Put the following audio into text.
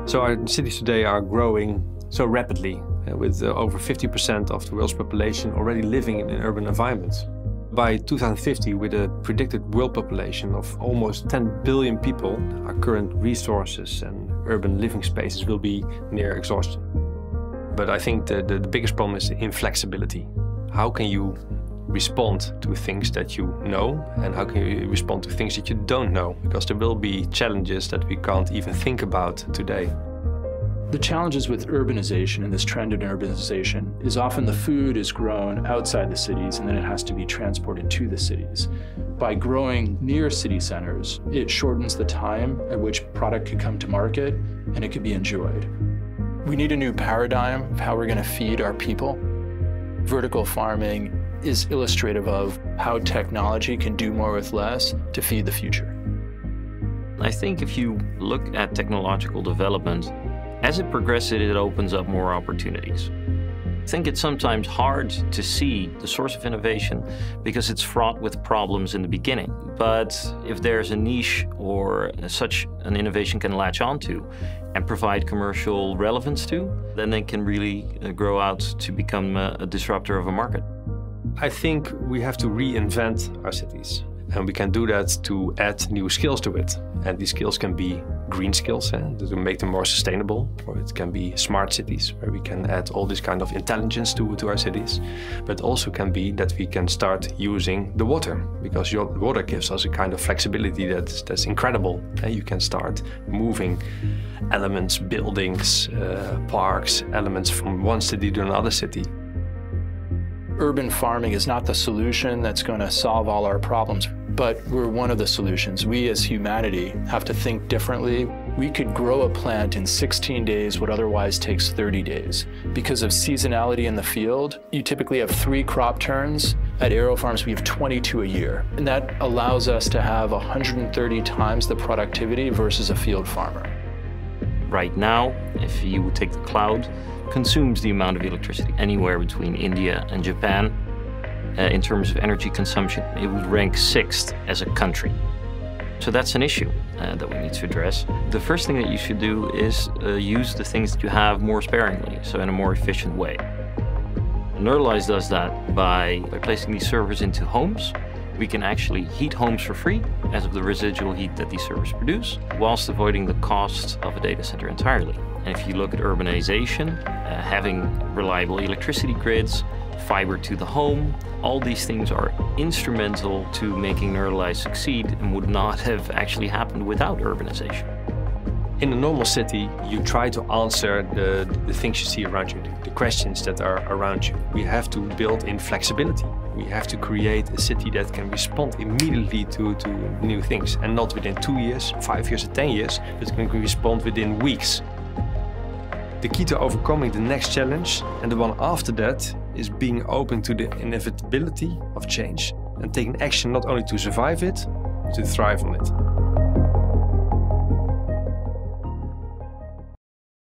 So our cities today are growing so rapidly, with over 50% of the world's population already living in urban environments. By 2050, with a predicted world population of almost 10 billion people, our current resources and urban living spaces will be near exhaustion. But I think the biggest problem is inflexibility. How can you respond to things that you know, and how can you respond to things that you don't know? Because there will be challenges that we can't even think about today. The challenges with urbanization and this trend in urbanization is often the food is grown outside the cities and then it has to be transported to the cities. By growing near city centers, it shortens the time at which product could come to market and it could be enjoyed. We need a new paradigm of how we're going to feed our people. Vertical farming is illustrative of how technology can do more with less to feed the future. I think if you look at technological development, as it progresses, it opens up more opportunities. I think it's sometimes hard to see the source of innovation because it's fraught with problems in the beginning. But if there's a niche or such an innovation can latch onto and provide commercial relevance to, then they can really grow out to become a disruptor of a market. I think we have to reinvent our cities. And we can do that to add new skills to it. And these skills can be green skills, to make them more sustainable, or it can be smart cities, where we can add all this kind of intelligence to our cities. But also can be that we can start using the water, because your water gives us a kind of flexibility that's incredible. And you can start moving elements, buildings, parks, elements from one city to another city. Urban farming is not the solution that's going to solve all our problems, but we're one of the solutions. We as humanity have to think differently. We could grow a plant in 16 days what otherwise takes 30 days. Because of seasonality in the field, you typically have 3 crop turns. At Aero Farms, we have 22 a year. And that allows us to have 130 times the productivity versus a field farmer. Right now, if you would take the cloud, consumes the amount of electricity anywhere between India and Japan. In terms of energy consumption, it would rank 6th as a country. So that's an issue that we need to address. The first thing that you should do is use the things that you have more sparingly, so in a more efficient way. Neuralize does that by placing these servers into homes. We can actually heat homes for free as of the residual heat that these servers produce, whilst avoiding the cost of a data center entirely. And if you look at urbanization, having reliable electricity grids, fiber to the home, all these things are instrumental to making Neuralize succeed and would not have actually happened without urbanization. In a normal city, you try to answer the things you see around you, the questions that are around you. We have to build in flexibility. We have to create a city that can respond immediately to new things, and not within 2 years, 5 years, or 10 years, but can respond within weeks. The key to overcoming the next challenge, and the one after that, is being open to the inevitability of change and taking action not only to survive it, but to thrive on it.